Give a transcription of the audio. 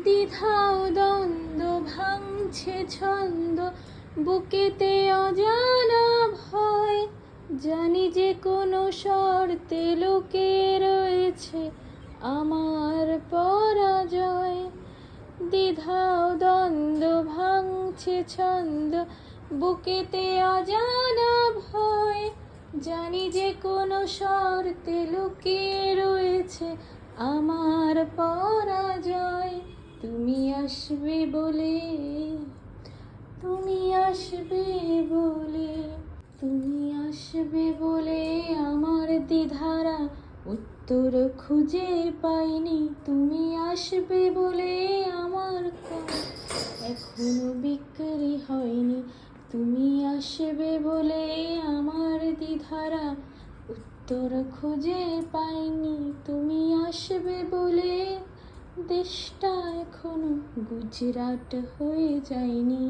দ্বিধাও দ্বন্দ্ব ভাঙছে ছন্দ, বুকেতে অজানা ভয়। জানি যে কোনো শর্তে লুকিয়ে রয়েছে আমার পরাজয়। দ্বিধাও দ্বন্দ্ব ভাঙছে ছন্দ, বুকেতে অজানা ভয়। জানি যে কোনো শর্তে লুকিয়ে রয়েছে আমার পরাজয়। তুমি আসবে বলে, তুমি আসবে বলে, তুমি আসবে বলে আমার দ্বিধারা উত্তর খুঁজে পাইনি। তুমি আসবে বলে আমার এখনো বিক্রি হয়নি। তুমি আসবে বলে আমার দ্বিধারা উত্তর খুঁজে পাইনি। তুমি আসবে বলে দেশটা এখনো গুজরাট হয়ে যায়নি।